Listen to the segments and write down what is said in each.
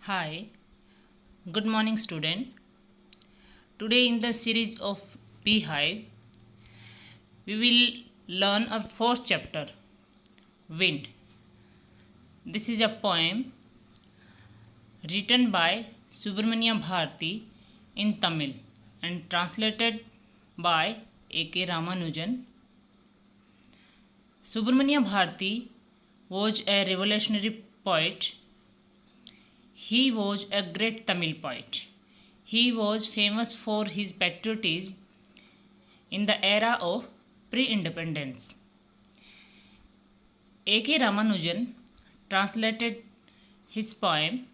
Hi, good morning, student. Today, in the series of Beehive, we will learn a fourth chapter Wind. This is a poem written by Subramania Bharati in Tamil and translated by A.K. Ramanujan. Subramania Bharati was a revolutionary poet. He was a great Tamil poet. He was famous for his patriotism in the era of pre-independence. A.K. Ramanujan translated his poem.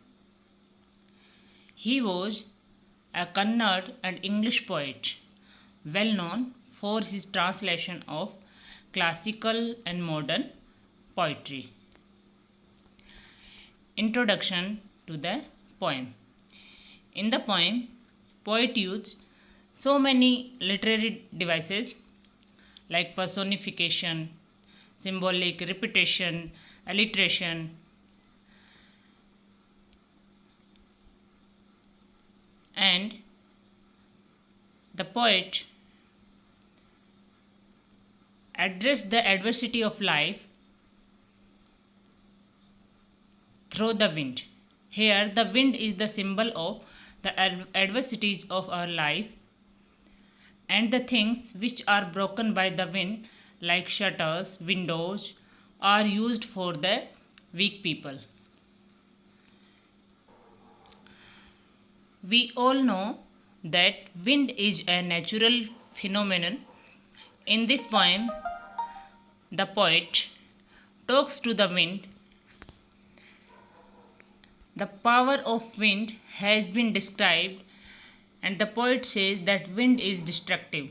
He was a Kannada and English poet, well known for his translation of classical and modern poetry. Introduction to the poem. In the poem, poet used so many literary devices like personification, symbolic repetition, alliteration, and the poet addressed the adversity of life through the wind. Here, the wind is the symbol of the adversities of our life and the things which are broken by the wind, like shutters, windows, are used for the weak people. We all know that wind is a natural phenomenon. In this poem, the poet talks to the wind. The power of wind has been described, and the poet says that wind is destructive.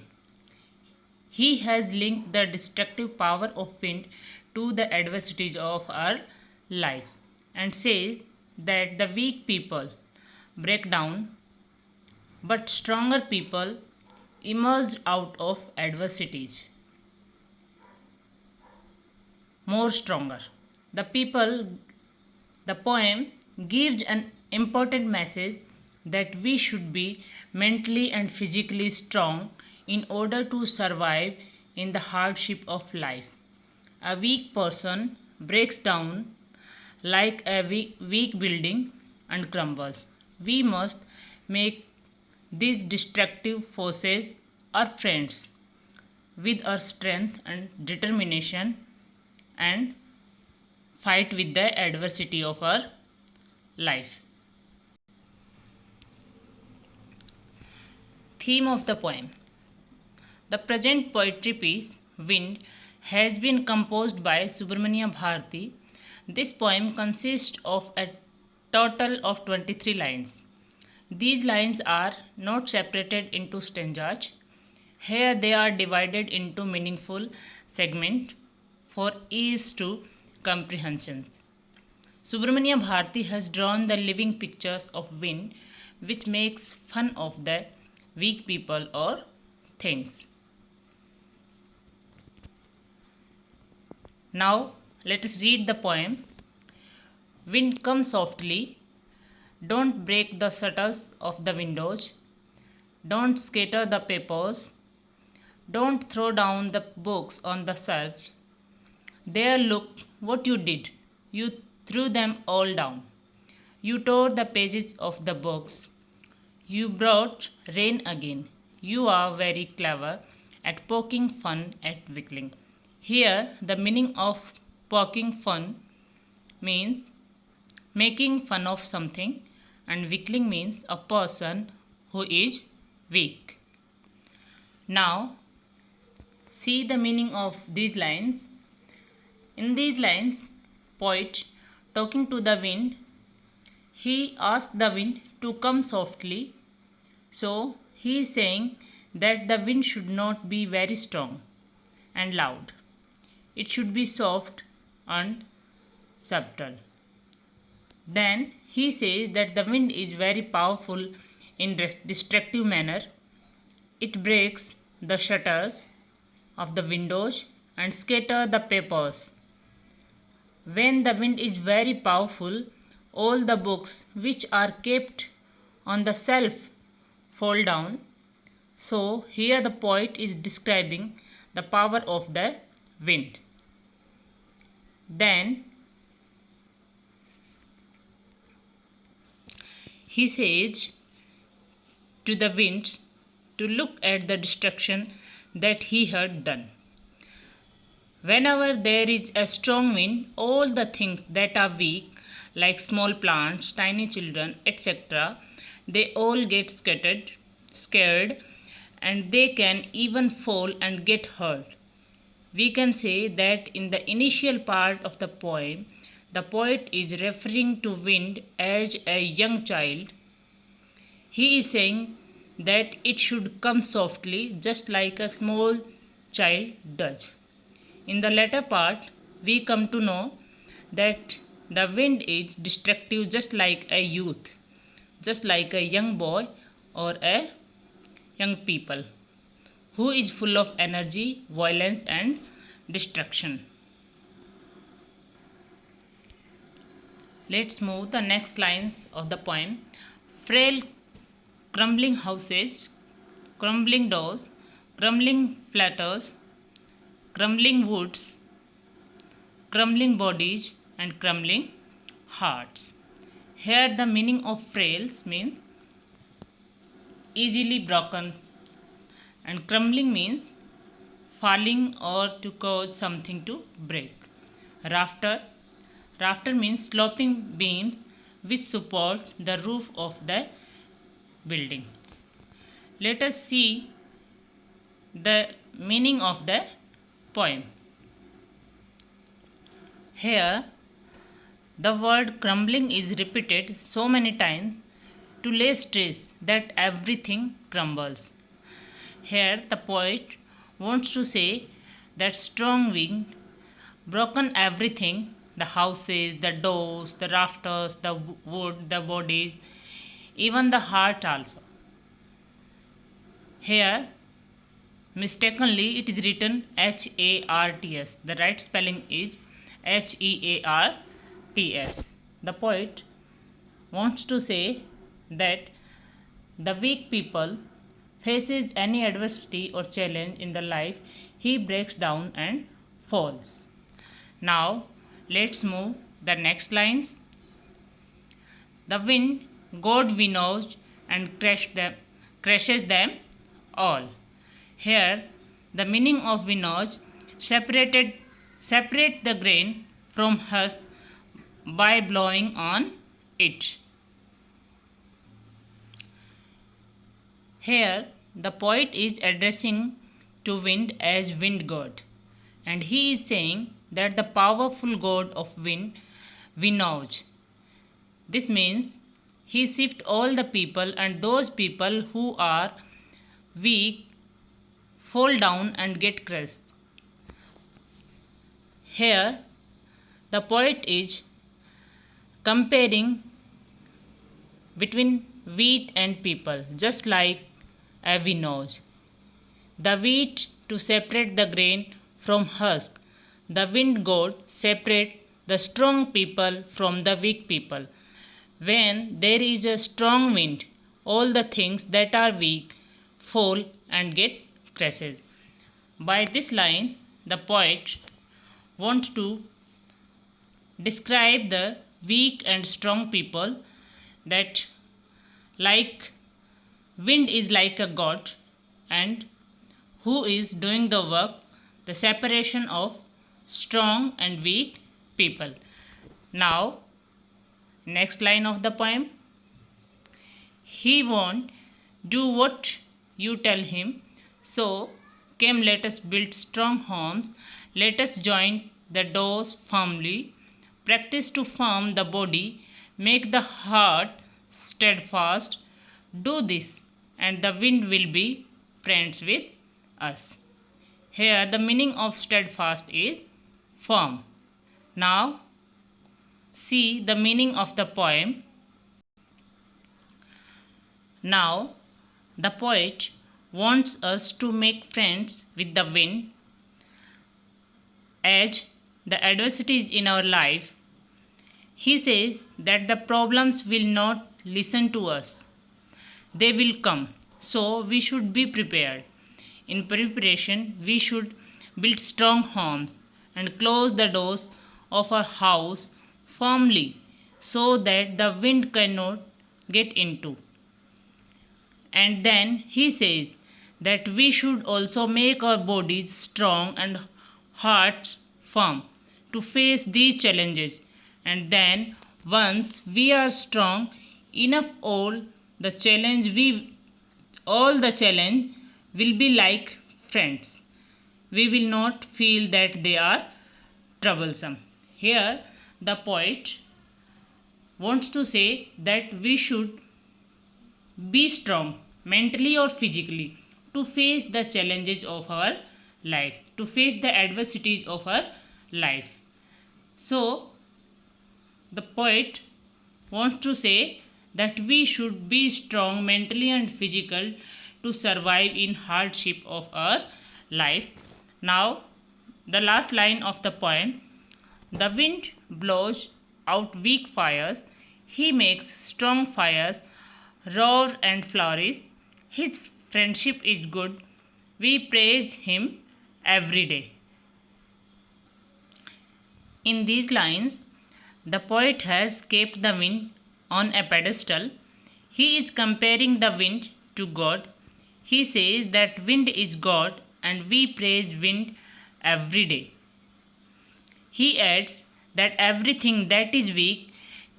He has linked the destructive power of wind to the adversities of our life and says that the weak people break down, but stronger people emerge out of adversities more stronger. The people, the poem gives an important message that we should be mentally and physically strong in order to survive in the hardship of life. A weak person breaks down like a weak building and crumbles. We must make these destructive forces our friends with our strength and determination and fight with the adversity of our life. Theme of the poem. The present poetry piece, Wind, has been composed by Subramania Bharati. This poem consists of a total of 23 lines. These lines are not separated into stanzas. Here they are divided into meaningful segments for ease to comprehension. Subramania Bharati has drawn the living pictures of wind which makes fun of the weak people or things. Now let us read the poem. Wind come softly, don't break the shutters of the windows, don't scatter the papers, don't throw down the books on the shelf. There, look what you did. You threw them all down. You tore the pages of the books. You brought rain again. You are very clever at poking fun at wiggling. Here, the meaning of poking fun means making fun of something, and wiggling means a person who is weak. Now, see the meaning of these lines. In these lines, poet talking to the wind, he asked the wind to come softly. So he is saying that the wind should not be very strong and loud. It should be soft and subtle. Then he says that the wind is very powerful in destructive manner. It breaks the shutters of the windows and scatter the papers. When the wind is very powerful, all the books which are kept on the shelf fall down. So here the poet is describing the power of the wind. Then he says to the winds to look at the destruction that he had done. Whenever there is a strong wind, all the things that are weak, like small plants, tiny children, etc., they all get scared, and they can even fall and get hurt. We can say that in the initial part of the poem, the poet is referring to wind as a young child. He is saying that it should come softly, just like a small child does. In the latter part, we come to know that the wind is destructive just like a youth, just like a young boy or a young people who is full of energy, violence and destruction. Let's move the next lines of the poem. Frail crumbling houses, crumbling doors, crumbling platters, crumbling woods, crumbling bodies and crumbling hearts. Here the meaning of frails means easily broken, and crumbling means falling or to cause something to break. Rafter means sloping beams which support the roof of the building. Let us see the meaning of the poem. Here, the word crumbling is repeated so many times to lay stress that everything crumbles. Here, the poet wants to say that strong wind broken everything, the houses, the doors, the rafters, the wood, the bodies, even the heart also. Here, mistakenly, it is written H-A-R-T-S. The right spelling is H-E-A-R-T-S. The poet wants to say that the weak people faces any adversity or challenge in the life, he breaks down and falls. Now, let's move the next lines. The wind God winnows and crashes them all. Here, the meaning of winnows separate the grain from husk by blowing on it. Here, the poet is addressing to wind as wind god, and he is saying that the powerful god of wind winnows. This means he shifts all the people, and those people who are weak fall down and get crushed. Here, the poet is comparing between wheat and people, just like a winnows. The wheat to separate the grain from husk. The wind god separate the strong people from the weak people. When there is a strong wind, all the things that are weak fall and get crushed. By this line, the poet wants to describe the weak and strong people, that like wind is like a god and who is doing the work, the separation of strong and weak people. Now, next line of the poem. He won't do what you tell him, so come let us build strong homes, let us join the doors firmly, practice to firm the body, make the heart steadfast, do this and the wind will be friends with us. Here the meaning of steadfast is firm. Now see the meaning of the poem. Now the poet wants us to make friends with the wind as the adversities in our life. He says that the problems will not listen to us. They will come. So we should be prepared. In preparation, we should build strong homes and close the doors of our house firmly so that the wind cannot get into. And then he says that we should also make our bodies strong and hearts firm to face these challenges. And then once we are strong enough, all the challenge will be like friends. We will not feel that they are troublesome. Here the poet wants to say that we should be strong mentally or physically to face the challenges of our life, to face the adversities of our life. So, the poet wants to say that we should be strong mentally and physical to survive in hardship of our life. Now, the last line of the poem: the wind blows out weak fires, he makes strong fires roar and flourish. His friendship is good. We praise him every day. In these lines, the poet has kept the wind on a pedestal. He is comparing the wind to God. He says that wind is God and we praise wind every day. He adds that everything that is weak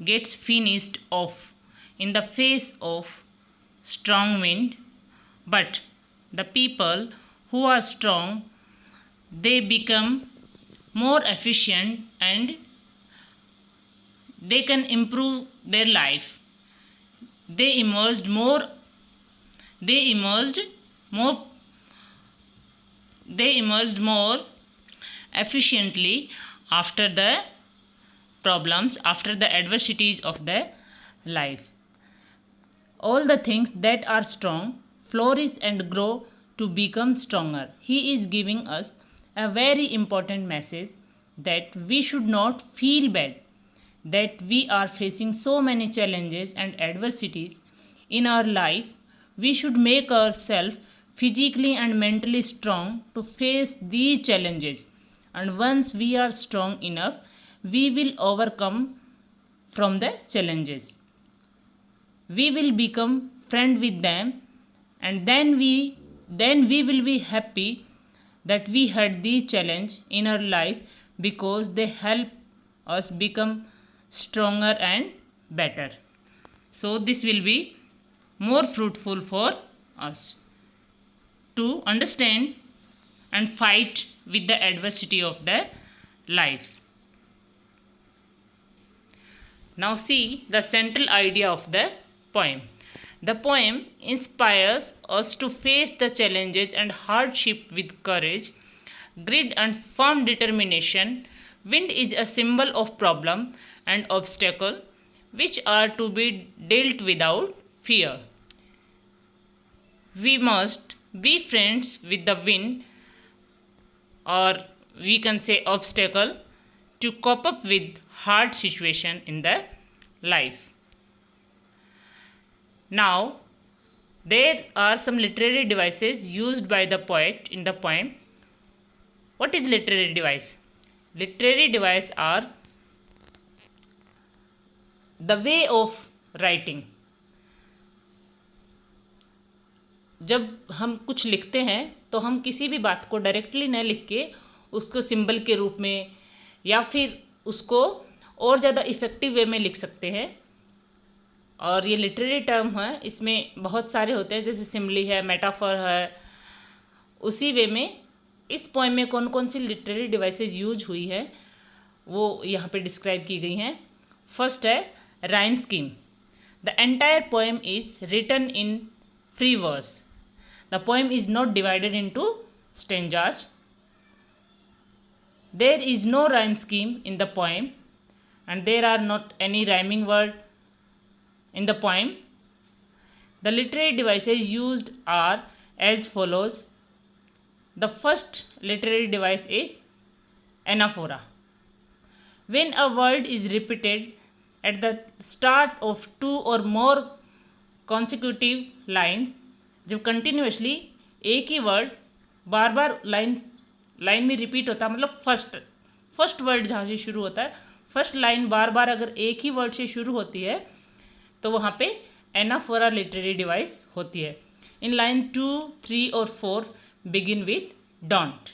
gets finished off in the face of strong wind, but the people who are strong, they become more efficient and they can improve their life. They emerged more they emerged more they emerged more efficiently after the problems, after the adversities of their life. All the things that are strong flourish and grow to become stronger. He is giving us a very important message that we should not feel bad, that we are facing so many challenges and adversities in our life. We should make ourselves physically and mentally strong to face these challenges. And once we are strong enough, we will overcome from the challenges. We will become friend with them, and then we will be happy that we had these challenge in our life because they help us become stronger and better. So this will be more fruitful for us to understand and fight with the adversity of the life. Now see the central idea of the poem. The poem inspires us to face the challenges and hardship with courage, grit and firm determination. Wind is a symbol of problem and obstacle which are to be dealt without fear. We must be friends with the wind, or we can say obstacle, to cope up with hard situation in the life. Now, there are some literary devices used by the poet in the poem. What is literary device? Literary device are the way of writing. जब हम कुछ लिखते हैं तो हम किसी भी बात को डायरेक्टली न लिख के उसको सिंबल के रूप में या फिर उसको और ज़्यादा इफ़ेक्टिव वे में लिख सकते हैं. और ये लिटरेरी टर्म है, इसमें बहुत सारे होते हैं, जैसे सिमली है, मेटाफर है. उसी वे में इस पोएम में कौन कौन सी लिटरेरी डिवाइसेस यूज हुई है वो यहाँ पे डिस्क्राइब की गई हैं. फर्स्ट है rhyme scheme. The entire poem is written in free verse. The poem is not divided into stanzas. There is no rhyme scheme in the poem and there are not any rhyming word in the poem. The literary devices used are as follows. The first literary device is anaphora. When a word is repeated, At the start of two or more consecutive lines, जब continuously एक ही word बार बार line में repeat होता है, मतलब first word जहाँ से शुरू होता है, फर्स्ट लाइन बार बार अगर एक ही वर्ड से शुरू होती है तो वहाँ पे एनाफोरा लिटरेरी डिवाइस होती है. इन लाइन 2, 3 और 4 begin with don't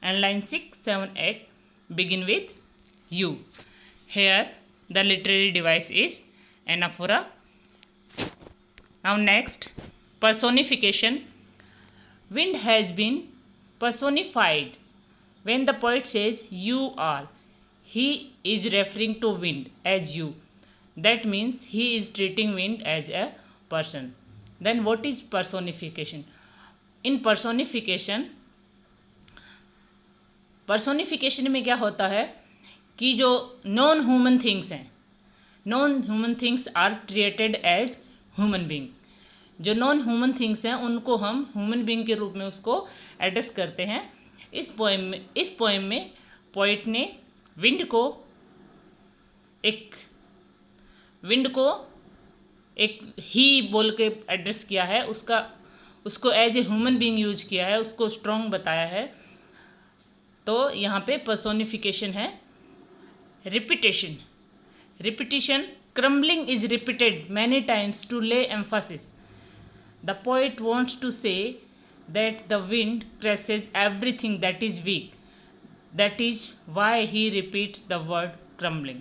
and line 6, 7, 8 begin with you. Here the literary device is anaphora. Now next, personification. Wind has been personified. When the poet says you are, he is referring to wind as you. That means he is treating wind as a person. Then what is personification? In personification में क्या होता है कि जो non human things हैं, non human things are treated as human being. जो non human things हैं उनको हम ह्यूमन बीइंग के रूप में उसको एड्रेस करते हैं. इस पोएम में पोइट ने विंड को एक ही बोल के एड्रेस किया है, उसको as a human being use किया है, उसको स्ट्रॉन्ग बताया है. तो यहाँ पे पर्सोनिफिकेशन है. Repetition crumbling is repeated many times to lay emphasis. The poet wants to say that the wind crushes everything that is weak. That is why he repeats the word crumbling.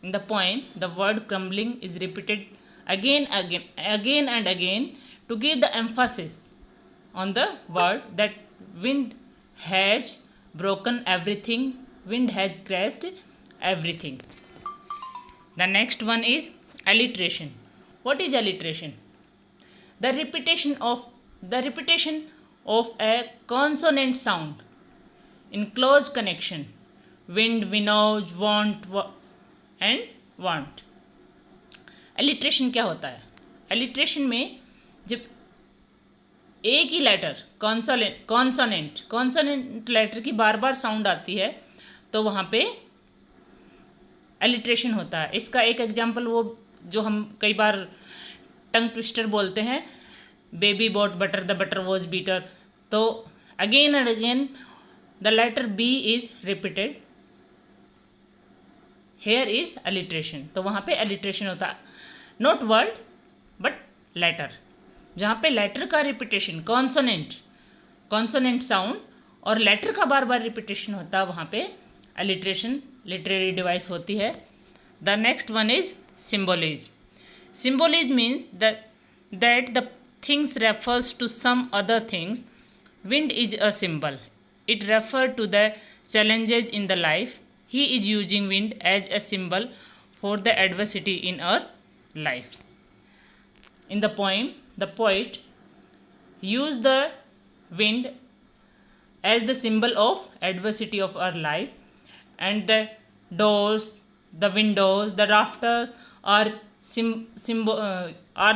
In the poem, the word crumbling is repeated again and again to give the emphasis on the word that wind has broken everything, wind has crashed everything. The next one is alliteration. What is alliteration? The repetition of a consonant sound in close connection. Wind, winnows, want and want. Alliteration क्या होता है? Alliteration में जब एक ही letter consonant letter की बार बार sound आती है तो वहाँ पे एलिट्रेशन होता है. इसका एक एग्जांपल वो जो हम कई बार टंग ट्विस्टर बोलते हैं, baby bought butter the butter was bitter. तो again and again the letter B is repeated. Here is alliteration. तो वहाँ पे अलिट्रेशन होता है, नॉट वर्ड बट लेटर. जहाँ पे लेटर का रिपीटेशन कॉन्सोनेंट साउंड और लेटर का बार बार रिपीटेशन होता है, वहाँ पे अलिट्रेशन लिटरेरी डिवाइस होती है. The next one is symbolism. Symbolism means that the things refers to some other things. Wind is a symbol. It refer to the challenges in the life. He is using wind as a symbol for the adversity in our life. In the poem, the poet used the wind as the symbol of adversity of our life, and the doors, the windows, the rafters are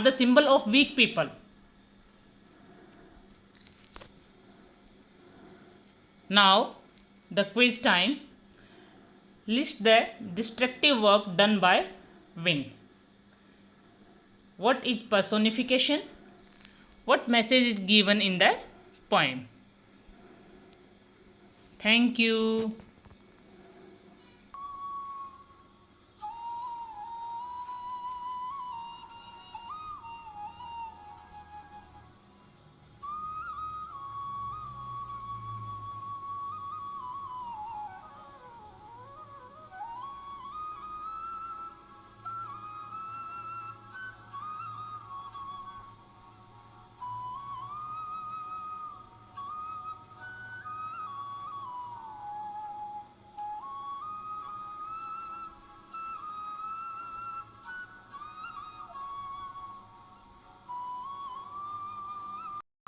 the symbol of weak people. Now, the quiz time. List the destructive work done by wind. What is personification? What message is given in the poem? Thank you.